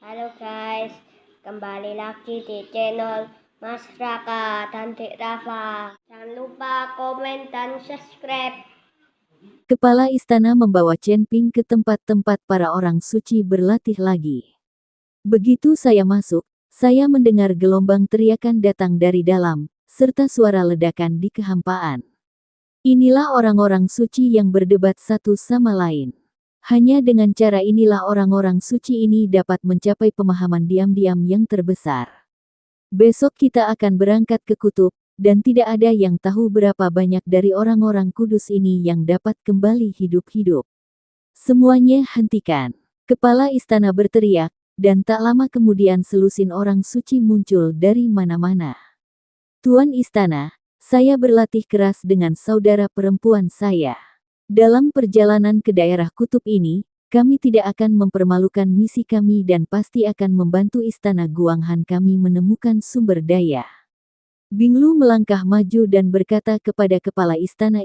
Halo guys, kembali lagi di channel Mas Raka dan Dek Rafa. Jangan lupa komen dan subscribe. Kepala istana membawa Chen Ping ke tempat-tempat para orang suci berlatih lagi. Begitu saya masuk, saya mendengar gelombang teriakan datang dari dalam, serta suara ledakan di kehampaan. Inilah orang-orang suci yang berdebat satu sama lain. Hanya dengan cara inilah orang-orang suci ini dapat mencapai pemahaman diam-diam yang terbesar. Besok kita akan berangkat ke kutub, dan tidak ada yang tahu berapa banyak dari orang-orang kudus ini yang dapat kembali hidup-hidup. Semuanya hentikan. Kepala istana berteriak, dan tak lama kemudian selusin orang suci muncul dari mana-mana. Tuan istana, saya berlatih keras dengan saudara perempuan saya. Dalam perjalanan ke daerah kutub ini, kami tidak akan mempermalukan misi kami dan pasti akan membantu istana Guanghan kami menemukan sumber daya. Binglu melangkah maju dan berkata kepada kepala istana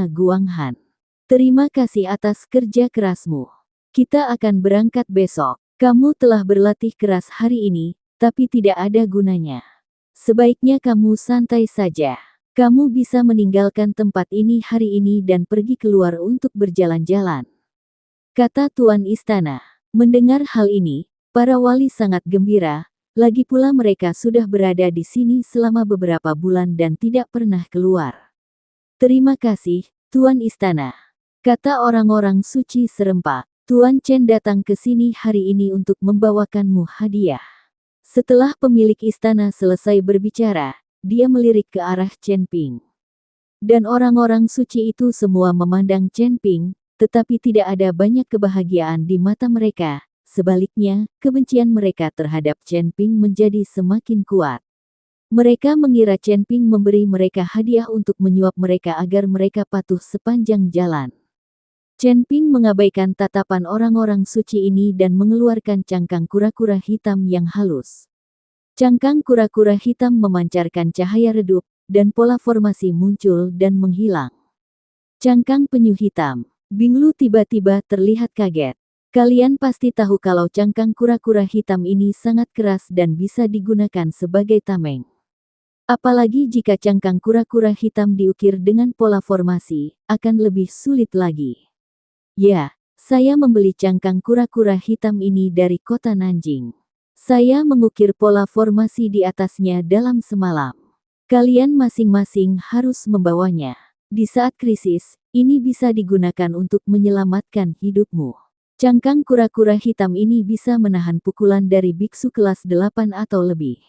Guanghan. Terima kasih atas kerja kerasmu. Kita akan berangkat besok. Kamu telah berlatih keras hari ini, tapi tidak ada gunanya. Sebaiknya kamu santai saja. Kamu bisa meninggalkan tempat ini hari ini dan pergi keluar untuk berjalan-jalan. Kata Tuan Istana. Mendengar hal ini, para wali sangat gembira, lagi pula mereka sudah berada di sini selama beberapa bulan dan tidak pernah keluar. Terima kasih, Tuan Istana. Kata orang-orang suci serempak. Tuan Chen datang ke sini hari ini untuk membawakanmu hadiah. Setelah pemilik istana selesai berbicara, dia melirik ke arah Chen Ping. Dan orang-orang suci itu semua memandang Chen Ping, tetapi tidak ada banyak kebahagiaan di mata mereka. Sebaliknya, kebencian mereka terhadap Chen Ping menjadi semakin kuat. Mereka mengira Chen Ping memberi mereka hadiah untuk menyuap mereka agar mereka patuh sepanjang jalan. Chen Ping mengabaikan tatapan orang-orang suci ini dan mengeluarkan cangkang kura-kura hitam yang halus. Cangkang kura-kura hitam memancarkan cahaya redup, dan pola formasi muncul dan menghilang. Cangkang penyu hitam. Binglu tiba-tiba terlihat kaget. Kalian pasti tahu kalau cangkang kura-kura hitam ini sangat keras dan bisa digunakan sebagai tameng. Apalagi jika cangkang kura-kura hitam diukir dengan pola formasi, akan lebih sulit lagi. Ya, saya membeli cangkang kura-kura hitam ini dari kota Nanjing. Saya mengukir pola formasi di atasnya dalam semalam. Kalian masing-masing harus membawanya. Di saat krisis, ini bisa digunakan untuk menyelamatkan hidupmu. Cangkang kura-kura hitam ini bisa menahan pukulan dari biksu kelas 8 atau lebih.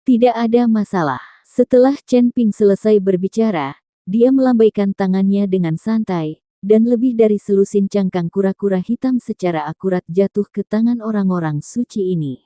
Tidak ada masalah. Setelah Chen Ping selesai berbicara, dia melambaikan tangannya dengan santai, dan lebih dari selusin cangkang kura-kura hitam secara akurat jatuh ke tangan orang-orang suci ini.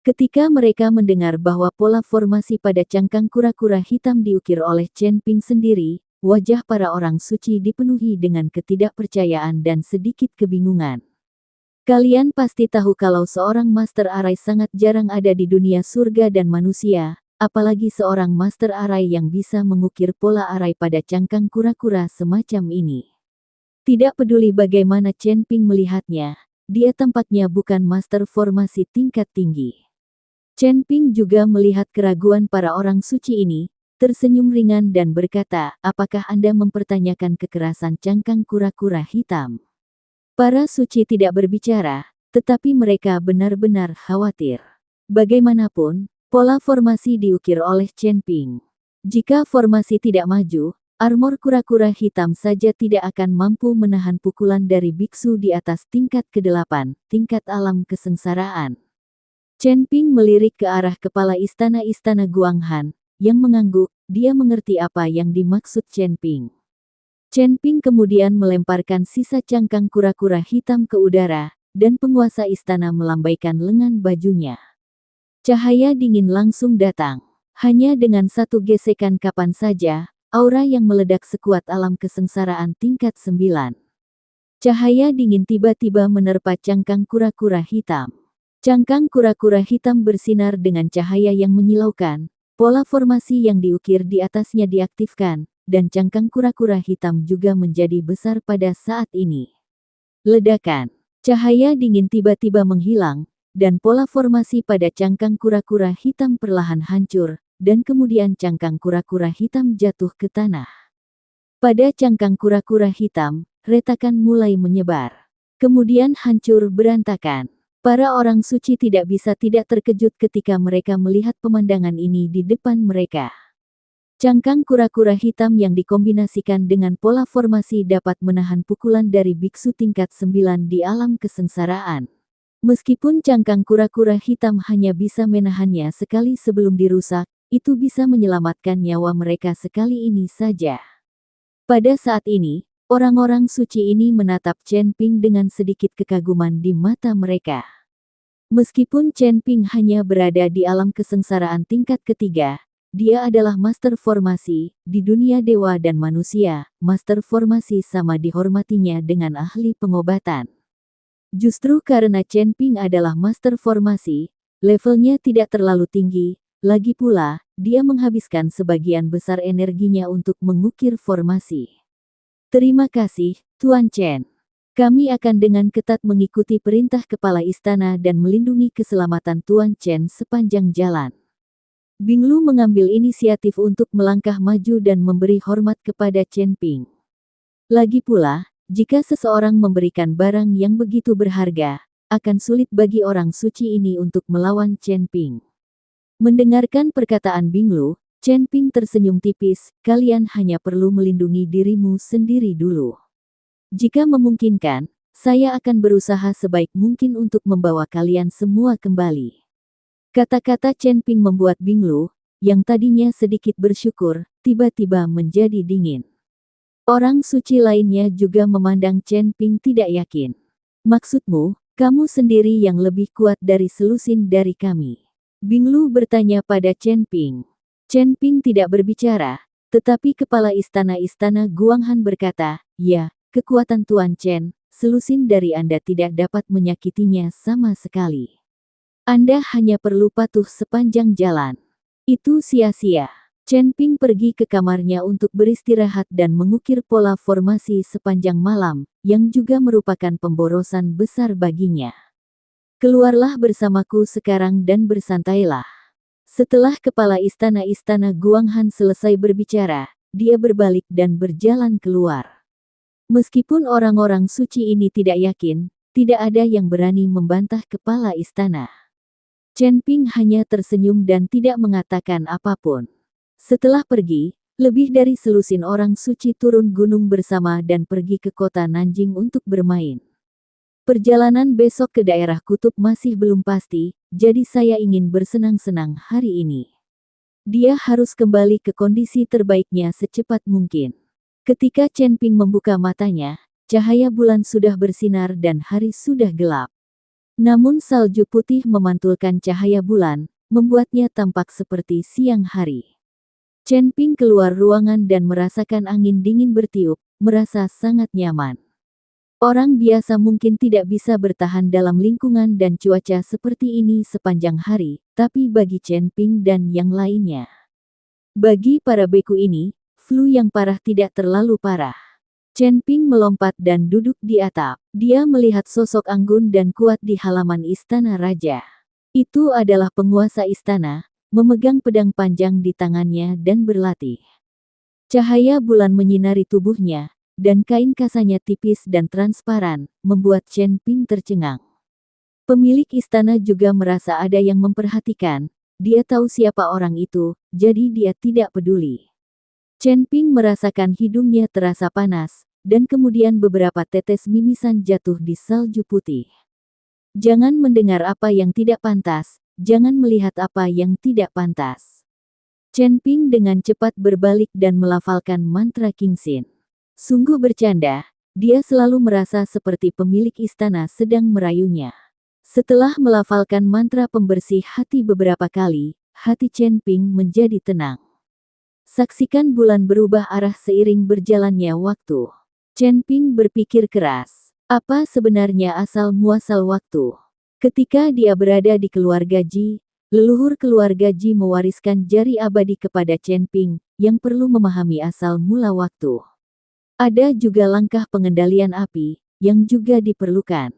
Ketika mereka mendengar bahwa pola formasi pada cangkang kura-kura hitam diukir oleh Chen Ping sendiri, wajah para orang suci dipenuhi dengan ketidakpercayaan dan sedikit kebingungan. Kalian pasti tahu kalau seorang Master Arai sangat jarang ada di dunia surga dan manusia, apalagi seorang Master Arai yang bisa mengukir pola arai pada cangkang kura-kura semacam ini. Tidak peduli bagaimana Chen Ping melihatnya, dia tampaknya bukan Master Formasi tingkat tinggi. Chen Ping juga melihat keraguan para orang suci ini, tersenyum ringan dan berkata, apakah Anda mempertanyakan kekerasan cangkang kura-kura hitam? Para suci tidak berbicara, tetapi mereka benar-benar khawatir. Bagaimanapun, pola formasi diukir oleh Chen Ping. Jika formasi tidak maju, armor kura-kura hitam saja tidak akan mampu menahan pukulan dari biksu di atas tingkat ke-8, tingkat alam kesengsaraan. Chen Ping melirik ke arah kepala istana Guanghan, yang mengangguk, dia mengerti apa yang dimaksud Chen Ping. Chen Ping kemudian melemparkan sisa cangkang kura-kura hitam ke udara, dan penguasa istana melambaikan lengan bajunya. Cahaya dingin langsung datang. Hanya dengan satu gesekan kapan saja, aura yang meledak sekuat alam kesengsaraan tingkat 9. Cahaya dingin tiba-tiba menerpa cangkang kura-kura hitam. Cangkang kura-kura hitam bersinar dengan cahaya yang menyilaukan, pola formasi yang diukir di atasnya diaktifkan, dan cangkang kura-kura hitam juga menjadi besar pada saat ini. Ledakan. Cahaya dingin tiba-tiba menghilang, dan pola formasi pada cangkang kura-kura hitam perlahan hancur, dan kemudian cangkang kura-kura hitam jatuh ke tanah. Pada cangkang kura-kura hitam, retakan mulai menyebar. Kemudian hancur berantakan. Para orang suci tidak bisa tidak terkejut ketika mereka melihat pemandangan ini di depan mereka. Cangkang kura-kura hitam yang dikombinasikan dengan pola formasi dapat menahan pukulan dari biksu tingkat 9 di alam kesengsaraan. Meskipun cangkang kura-kura hitam hanya bisa menahannya sekali sebelum dirusak, itu bisa menyelamatkan nyawa mereka sekali ini saja. Pada saat ini, orang-orang suci ini menatap Chen Ping dengan sedikit kekaguman di mata mereka. Meskipun Chen Ping hanya berada di alam kesengsaraan tingkat ketiga, dia adalah master formasi di dunia dewa dan manusia. Master formasi sama dihormatinya dengan ahli pengobatan. Justru karena Chen Ping adalah master formasi, levelnya tidak terlalu tinggi. Lagi pula, dia menghabiskan sebagian besar energinya untuk mengukir formasi. Terima kasih, Tuan Chen. Kami akan dengan ketat mengikuti perintah kepala istana dan melindungi keselamatan Tuan Chen sepanjang jalan. Binglu mengambil inisiatif untuk melangkah maju dan memberi hormat kepada Chen Ping. Lagi pula, jika seseorang memberikan barang yang begitu berharga, akan sulit bagi orang suci ini untuk melawan Chen Ping. Mendengarkan perkataan Binglu, Chen Ping tersenyum tipis, kalian hanya perlu melindungi dirimu sendiri dulu. Jika memungkinkan, saya akan berusaha sebaik mungkin untuk membawa kalian semua kembali. Kata-kata Chen Ping membuat Binglu, yang tadinya sedikit bersyukur, tiba-tiba menjadi dingin. Orang suci lainnya juga memandang Chen Ping tidak yakin. Maksudmu, kamu sendiri yang lebih kuat dari selusin dari kami? Binglu bertanya pada Chen Ping. Chen Ping tidak berbicara, tetapi kepala istana Guanghan berkata, ya, kekuatan Tuan Chen, selusin dari Anda tidak dapat menyakitinya sama sekali. Anda hanya perlu patuh sepanjang jalan. Itu sia-sia. Chen Ping pergi ke kamarnya untuk beristirahat dan mengukir pola formasi sepanjang malam, yang juga merupakan pemborosan besar baginya. Keluarlah bersamaku sekarang dan bersantailah. Setelah kepala istana Guanghan selesai berbicara, dia berbalik dan berjalan keluar. Meskipun orang-orang suci ini tidak yakin, tidak ada yang berani membantah kepala istana. Chen Ping hanya tersenyum dan tidak mengatakan apapun. Setelah pergi, lebih dari selusin orang suci turun gunung bersama dan pergi ke kota Nanjing untuk bermain. Perjalanan besok ke daerah kutub masih belum pasti, jadi saya ingin bersenang-senang hari ini. Dia harus kembali ke kondisi terbaiknya secepat mungkin. Ketika Chen Ping membuka matanya, cahaya bulan sudah bersinar dan hari sudah gelap. Namun salju putih memantulkan cahaya bulan, membuatnya tampak seperti siang hari. Chen Ping keluar ruangan dan merasakan angin dingin bertiup, merasa sangat nyaman. Orang biasa mungkin tidak bisa bertahan dalam lingkungan dan cuaca seperti ini sepanjang hari, tapi bagi Chen Ping dan yang lainnya. Bagi para beku ini, flu yang parah tidak terlalu parah. Chen Ping melompat dan duduk di atap. Dia melihat sosok anggun dan kuat di halaman istana raja. Itu adalah penguasa istana, memegang pedang panjang di tangannya dan berlatih. Cahaya bulan menyinari tubuhnya, dan kain kasanya tipis dan transparan, membuat Chen Ping tercengang. Pemilik istana juga merasa ada yang memperhatikan, dia tahu siapa orang itu, jadi dia tidak peduli. Chen Ping merasakan hidungnya terasa panas, dan kemudian beberapa tetes mimisan jatuh di salju putih. Jangan mendengar apa yang tidak pantas, jangan melihat apa yang tidak pantas. Chen Ping dengan cepat berbalik dan melafalkan mantra Qingxin. Sungguh bercanda, dia selalu merasa seperti pemilik istana sedang merayunya. Setelah melafalkan mantra pembersih hati beberapa kali, hati Chen Ping menjadi tenang. Saksikan bulan berubah arah seiring berjalannya waktu. Chen Ping berpikir keras. Apa sebenarnya asal-muasal waktu? Ketika dia berada di keluarga Ji, leluhur keluarga Ji mewariskan jari abadi kepada Chen Ping, yang perlu memahami asal mula waktu. Ada juga langkah pengendalian api, yang juga diperlukan.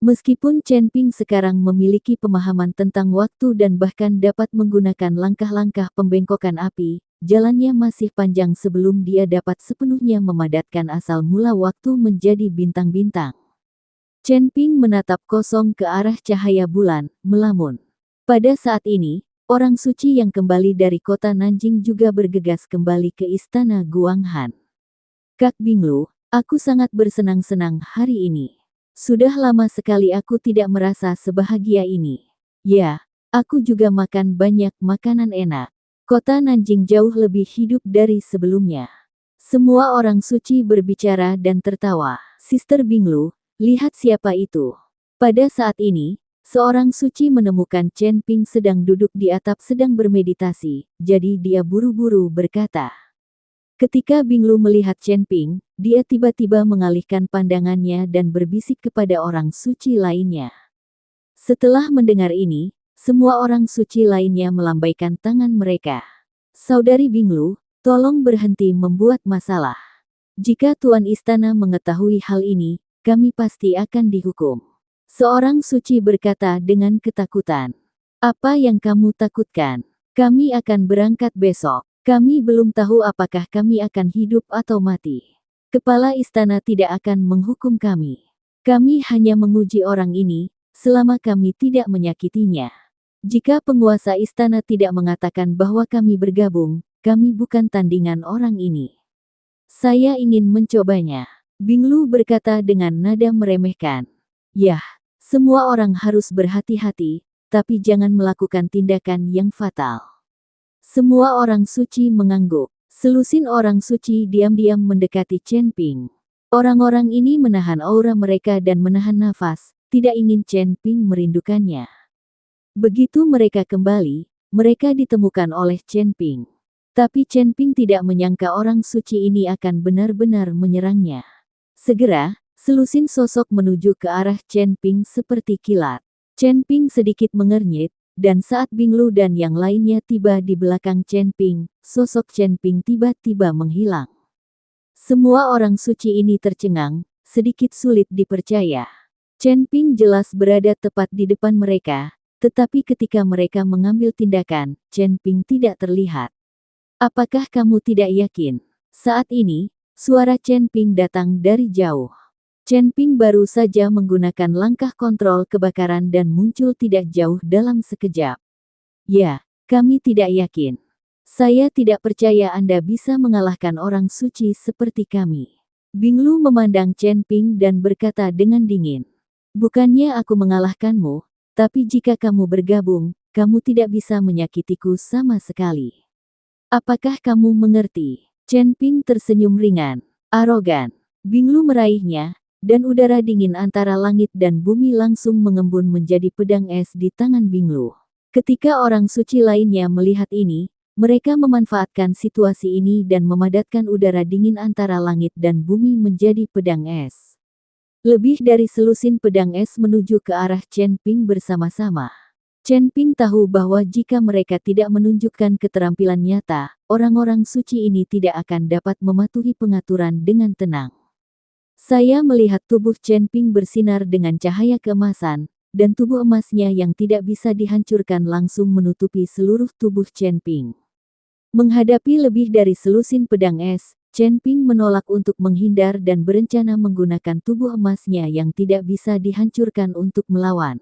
Meskipun Chen Ping sekarang memiliki pemahaman tentang waktu dan bahkan dapat menggunakan langkah-langkah pembengkokan api, jalannya masih panjang sebelum dia dapat sepenuhnya memadatkan asal mula waktu menjadi bintang-bintang. Chen Ping menatap kosong ke arah cahaya bulan, melamun. Pada saat ini, orang suci yang kembali dari kota Nanjing juga bergegas kembali ke istana Guanghan. Kak Binglu, aku sangat bersenang-senang hari ini. Sudah lama sekali aku tidak merasa sebahagia ini. Ya, aku juga makan banyak makanan enak. Kota Nanjing jauh lebih hidup dari sebelumnya. Semua orang suci berbicara dan tertawa. Sister Binglu, lihat siapa itu. Pada saat ini, seorang suci menemukan Chen Ping sedang duduk di atap sedang bermeditasi, jadi dia buru-buru berkata. Ketika Binglu melihat Chen Ping, dia tiba-tiba mengalihkan pandangannya dan berbisik kepada orang suci lainnya. Setelah mendengar ini, semua orang suci lainnya melambaikan tangan mereka. Saudari Binglu, tolong berhenti membuat masalah. Jika Tuan Istana mengetahui hal ini, kami pasti akan dihukum. Seorang suci berkata dengan ketakutan. Apa yang kamu takutkan? Kami akan berangkat besok. Kami belum tahu apakah kami akan hidup atau mati. Kepala istana tidak akan menghukum kami. Kami hanya menguji orang ini, selama kami tidak menyakitinya. Jika penguasa istana tidak mengatakan bahwa kami bergabung, kami bukan tandingan orang ini. Saya ingin mencobanya. Binglu berkata dengan nada meremehkan. Yah, semua orang harus berhati-hati, tapi jangan melakukan tindakan yang fatal. Semua orang suci mengangguk. Selusin orang suci diam-diam mendekati Chen Ping. Orang-orang ini menahan aura mereka dan menahan nafas, tidak ingin Chen Ping merindukannya. Begitu mereka kembali, mereka ditemukan oleh Chen Ping. Tapi Chen Ping tidak menyangka orang suci ini akan benar-benar menyerangnya. Segera, selusin sosok menuju ke arah Chen Ping seperti kilat. Chen Ping sedikit mengernyit, dan saat Binglu dan yang lainnya tiba di belakang Chen Ping, sosok Chen Ping tiba-tiba menghilang. Semua orang suci ini tercengang, sedikit sulit dipercaya. Chen Ping jelas berada tepat di depan mereka, tetapi ketika mereka mengambil tindakan, Chen Ping tidak terlihat. Apakah kamu tidak yakin? Saat ini, suara Chen Ping datang dari jauh. Chen Ping baru saja menggunakan langkah kontrol kebakaran dan muncul tidak jauh dalam sekejap. Ya, kami tidak yakin. Saya tidak percaya Anda bisa mengalahkan orang suci seperti kami. Binglu memandang Chen Ping dan berkata dengan dingin. Bukannya aku mengalahkanmu, tapi jika kamu bergabung, kamu tidak bisa menyakitiku sama sekali. Apakah kamu mengerti? Chen Ping tersenyum ringan, arogan. Binglu meraihnya, dan udara dingin antara langit dan bumi langsung mengembun menjadi pedang es di tangan Binglu. Ketika orang suci lainnya melihat ini, mereka memanfaatkan situasi ini dan memadatkan udara dingin antara langit dan bumi menjadi pedang es. Lebih dari selusin pedang es menuju ke arah Chen Ping bersama-sama. Chen Ping tahu bahwa jika mereka tidak menunjukkan keterampilan nyata, orang-orang suci ini tidak akan dapat mematuhi pengaturan dengan tenang. Saya melihat tubuh Chen Ping bersinar dengan cahaya keemasan, dan tubuh emasnya yang tidak bisa dihancurkan langsung menutupi seluruh tubuh Chen Ping. Menghadapi lebih dari selusin pedang es, Chen Ping menolak untuk menghindar dan berencana menggunakan tubuh emasnya yang tidak bisa dihancurkan untuk melawan.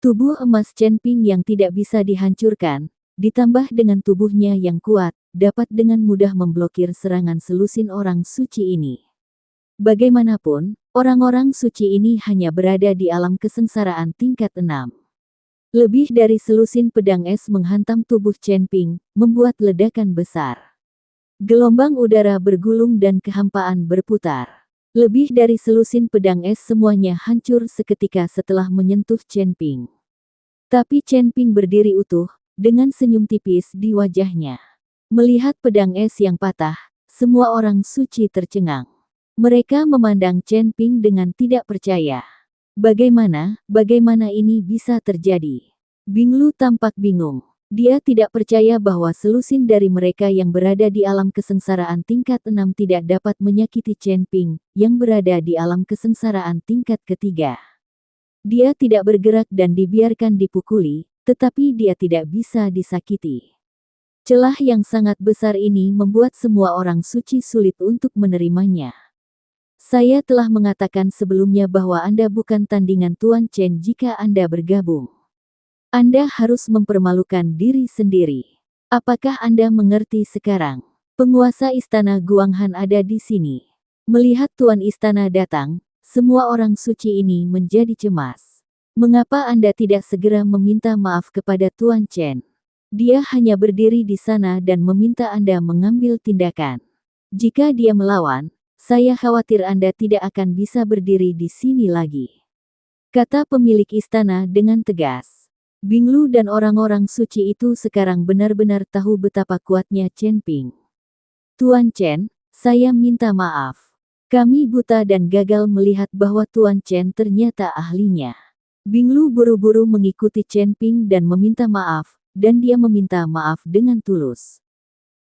Tubuh emas Chen Ping yang tidak bisa dihancurkan, ditambah dengan tubuhnya yang kuat, dapat dengan mudah memblokir serangan selusin orang suci ini. Bagaimanapun, orang-orang suci ini hanya berada di alam kesengsaraan tingkat 6. Lebih dari selusin pedang es menghantam tubuh Chen Ping, membuat ledakan besar. Gelombang udara bergulung dan kehampaan berputar. Lebih dari selusin pedang es semuanya hancur seketika setelah menyentuh Chen Ping. Tapi Chen Ping berdiri utuh, dengan senyum tipis di wajahnya. Melihat pedang es yang patah, semua orang suci tercengang. Mereka memandang Chen Ping dengan tidak percaya. Bagaimana ini bisa terjadi? Binglu tampak bingung. Dia tidak percaya bahwa selusin dari mereka yang berada di alam kesengsaraan tingkat 6 tidak dapat menyakiti Chen Ping, yang berada di alam kesengsaraan tingkat ketiga. Dia tidak bergerak dan dibiarkan dipukuli, tetapi dia tidak bisa disakiti. Celah yang sangat besar ini membuat semua orang suci sulit untuk menerimanya. Saya telah mengatakan sebelumnya bahwa Anda bukan tandingan Tuan Chen jika Anda bergabung. Anda harus mempermalukan diri sendiri. Apakah Anda mengerti sekarang? Penguasa istana Guanghan ada di sini. Melihat Tuan Istana datang, semua orang suci ini menjadi cemas. Mengapa Anda tidak segera meminta maaf kepada Tuan Chen? Dia hanya berdiri di sana dan meminta Anda mengambil tindakan. Jika dia melawan, saya khawatir Anda tidak akan bisa berdiri di sini lagi, kata pemilik istana dengan tegas. Binglu dan orang-orang suci itu sekarang benar-benar tahu betapa kuatnya Chen Ping. Tuan Chen, saya minta maaf. Kami buta dan gagal melihat bahwa Tuan Chen ternyata ahlinya. Binglu buru-buru mengikuti Chen Ping dan meminta maaf, dan dia meminta maaf dengan tulus.